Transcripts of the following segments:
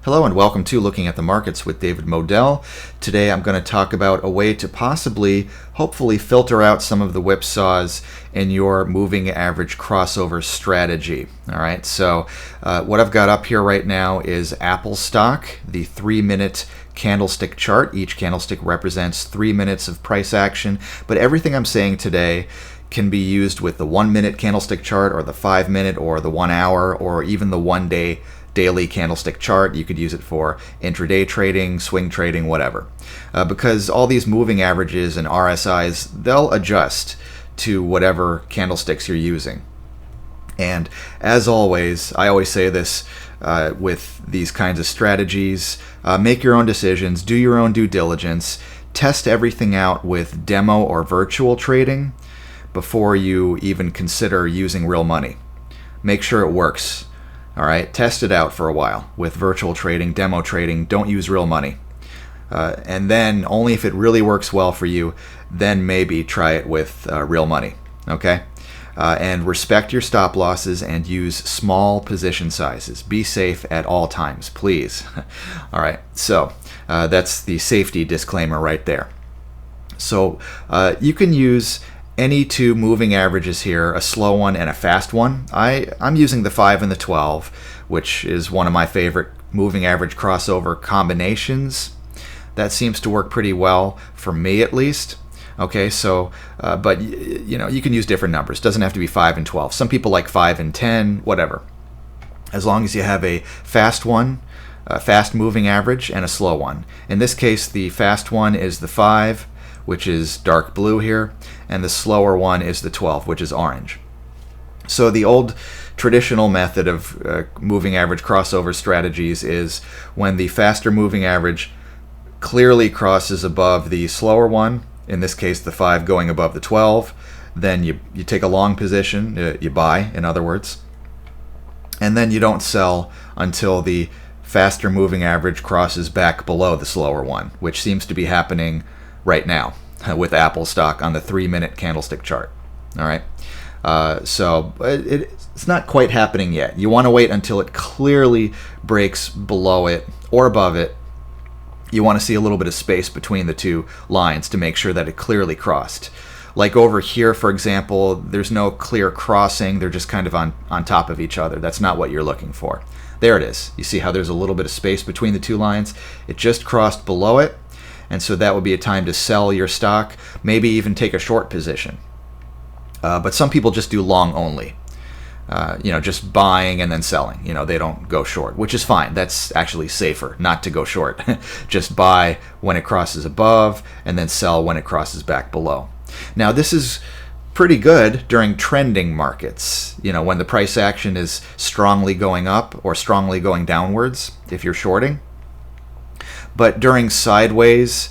Hello and welcome to Looking at the Markets with David Modell. Today I'm going to talk about a way to possibly, hopefully, filter out some of the whipsaws in your moving average crossover strategy. All right, so what I've got up here right now is Apple stock, the 3-minute candlestick chart. Each candlestick represents 3 minutes of price action, but everything I'm saying today can be used with the 1-minute candlestick chart or the 5-minute or the 1 hour or even the 1-day daily candlestick chart. You could use it for intraday trading, swing trading, whatever. Because all these moving averages and RSIs, they'll adjust to whatever candlesticks you're using. And as always, I always say this with these kinds of strategies, make your own decisions, do your own due diligence, test everything out with demo or virtual trading before you even consider using real money. Make sure it works. All right, test it out for a while with virtual trading, demo trading. Don't use real money. And then only if it really works well for you, then maybe try it with real money. Okay? And respect your stop losses and use small position sizes. Be safe at all times, please. All right, so that's the safety disclaimer right there. So you can use any two moving averages here, a slow one and a fast one. I'm using the 5 and the 12, which is one of my favorite moving average crossover combinations. That seems to work pretty well for me, at least. Okay, so, but you know, you can use different numbers. Doesn't have to be 5 and 12. Some people like 5 and 10, whatever. As long as you have a fast one, a fast moving average, and a slow one. In this case, the fast one is the 5, which is dark blue here, and the slower one is the 12, which is orange. So the old traditional method of moving average crossover strategies is when the faster moving average clearly crosses above the slower one, in this case the 5 going above the 12, then you take a long position, you buy, in other words, and then you don't sell until the faster moving average crosses back below the slower one, which seems to be happening right now with Apple stock on the 3-minute candlestick chart. All right, so it's not quite happening yet. You want to wait until it clearly breaks below it or above it. You want to see a little bit of space between the two lines to make sure that it clearly crossed. Like over here, for example, there's no clear crossing. They're just kind of on top of each other. That's not what you're looking for. There it is. You see how there's a little bit of space between the two lines? It just crossed below it. And so that would be a time to sell your stock, maybe even take a short position. But some people just do long only, just buying and then selling. They don't go short, which is fine. That's actually safer not to go short. Just buy when it crosses above and then sell when it crosses back below. Now, this is pretty good during trending markets, when the price action is strongly going up or strongly going downwards if you're shorting. But during sideways,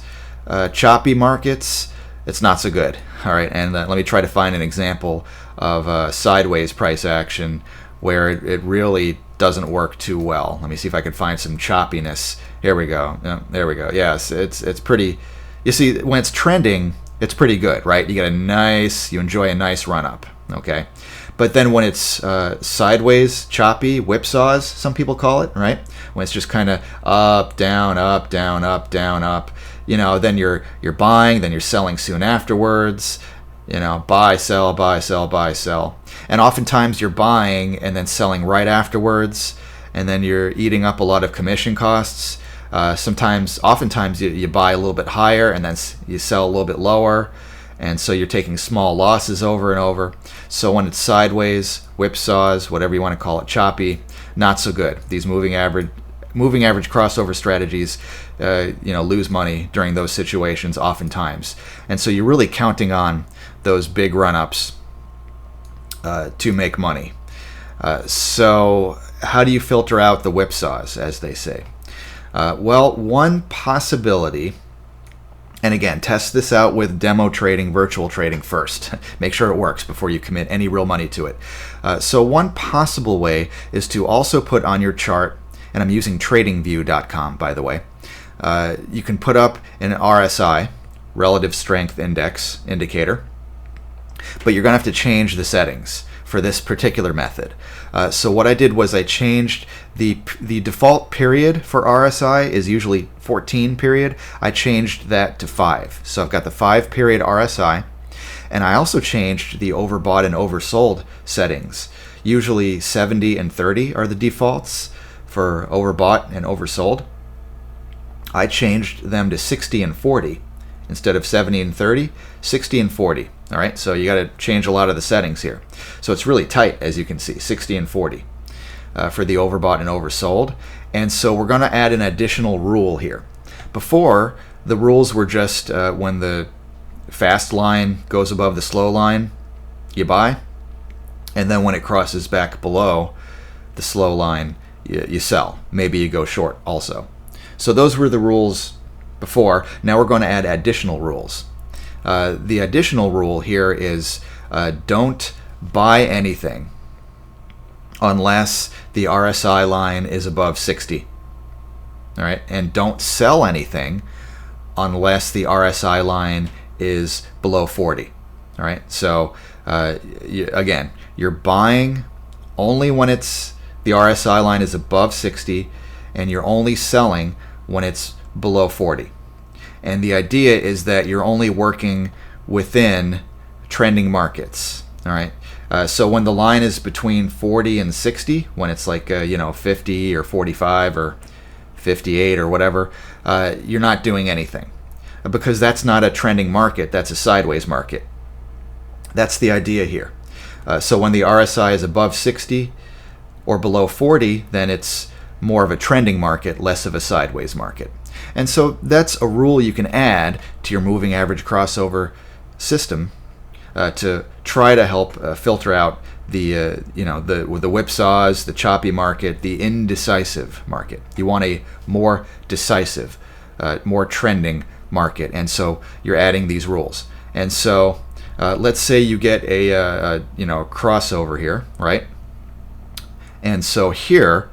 choppy markets, it's not so good. All right, and let me try to find an example of sideways price action where it really doesn't work too well. Let me see if I can find some choppiness. Here we go. There we go. Yes, it's pretty. You see, when it's trending, it's pretty good, right? You enjoy a nice run up. Okay. But then when it's sideways, choppy, whipsaws, some people call it, right? When it's just kind of up, down, up, down, up, down, up, then you're buying, then you're selling soon afterwards, buy, sell, buy, sell, buy, sell. And oftentimes you're buying and then selling right afterwards, and then you're eating up a lot of commission costs. Oftentimes you buy a little bit higher and then you sell a little bit lower. And so you're taking small losses over and over. So when it's sideways, whipsaws, whatever you want to call it, choppy, not so good. These moving average crossover strategies, lose money during those situations oftentimes. And so you're really counting on those big run-ups to make money. So how do you filter out the whipsaws, as they say? Well, one possibility. And again, test this out with demo trading, virtual trading first. Make sure it works before you commit any real money to it. So one possible way is to also put on your chart, and I'm using tradingview.com, by the way. You can put up an RSI, Relative Strength Index indicator, but you're going to have to change the settings. for this particular method. So what I did was I changed the default period for RSI is usually 14 period. I changed that to 5. So I've got the 5 period RSI, and I also changed the overbought and oversold settings. Usually 70 and 30 are the defaults for overbought and oversold. I changed them to 60 and 40 instead of 70 and 30, 60 and 40. All right, so you got to change a lot of the settings here. So it's really tight, as you can see, 60 and 40 for the overbought and oversold. And so we're going to add an additional rule here. Before, the rules were just when the fast line goes above the slow line, you buy. And then when it crosses back below the slow line, you sell. Maybe you go short also. So those were the rules before. Now we're going to add additional rules. The additional rule here is don't buy anything unless the RSI line is above 60. All right, and don't sell anything unless the RSI line is below 40. All right, so again, you're buying only when it's the RSI line is above 60, and you're only selling when it's below 40. And the idea is that you're only working within trending markets. All right. So when the line is between 40 and 60, when it's like 50 or 45 or 58 or whatever, you're not doing anything, because that's not a trending market. That's a sideways market. That's the idea here. So when the RSI is above 60 or below 40, then it's more of a trending market, less of a sideways market. And so that's a rule you can add to your moving average crossover system to try to help filter out the whipsaws, the choppy market, the indecisive market. You want a more decisive, more trending market, and so you're adding these rules. And so let's say you get a crossover here, right? And so here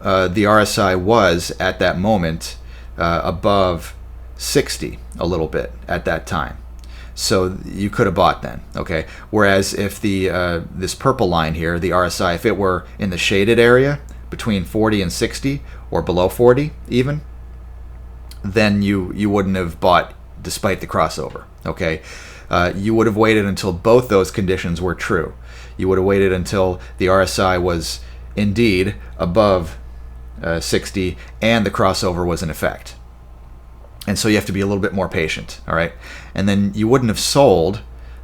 the RSI was at that moment above 60 a little bit at that time, so you could have bought then. Okay, whereas if the this purple line here, the RSI, if it were in the shaded area between 40 and 60 or below 40 even, then you wouldn't have bought despite the crossover. Okay, you would have waited until both those conditions were true. You would have waited until the RSI was indeed above 60 and the crossover was in effect. And so you have to be a little bit more patient. All right, and then you wouldn't have sold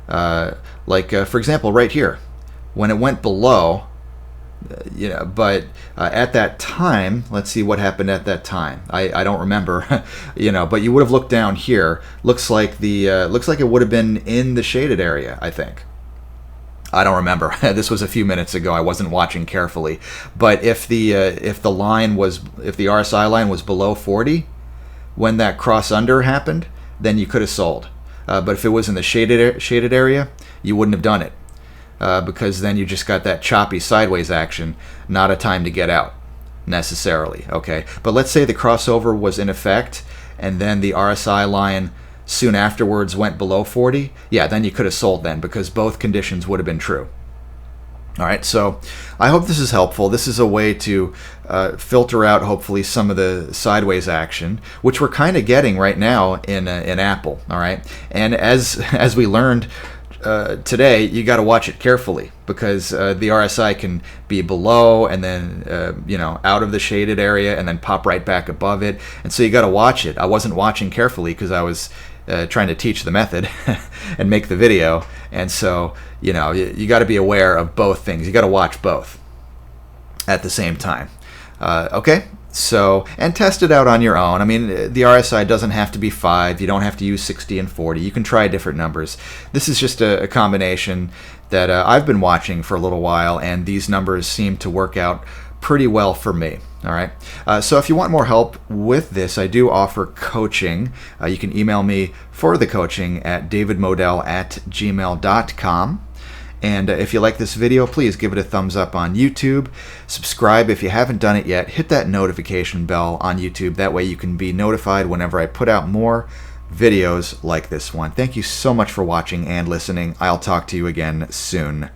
for example right here when it went below, but at that time, let's see what happened at that time. I don't remember, but you would have looked down here. Looks like it would have been in the shaded area, I think. I don't remember. This was a few minutes ago. I wasn't watching carefully. But if the RSI line was below 40 when that cross under happened, then you could have sold. But if it was in the shaded area, you wouldn't have done it, because then you just got that choppy sideways action. Not a time to get out necessarily. Okay. But let's say the crossover was in effect, and then the RSI line soon afterwards went below 40, yeah, then you could have sold then, because both conditions would have been true. All right, so I hope this is helpful. This is a way to filter out, hopefully, some of the sideways action, which we're kind of getting right now in Apple. All right, and as we learned today, you got to watch it carefully, because the RSI can be below and then out of the shaded area and then pop right back above it, and so you got to watch it. I wasn't watching carefully because I was trying to teach the method and make the video, and so you got to be aware of both things. You got to watch both at the same time. Okay. So, and test it out on your own. I mean, the RSI doesn't have to be 5. You don't have to use 60 and 40. You can try different numbers. This is just a combination that I've been watching for a little while, and these numbers seem to work out pretty well for me. All right. So if you want more help with this, I do offer coaching. You can email me for the coaching at davidmodell@gmail.com. And if you like this video, please give it a thumbs up on YouTube. Subscribe if you haven't done it yet. Hit that notification bell on YouTube. That way you can be notified whenever I put out more videos like this one. Thank you so much for watching and listening. I'll talk to you again soon.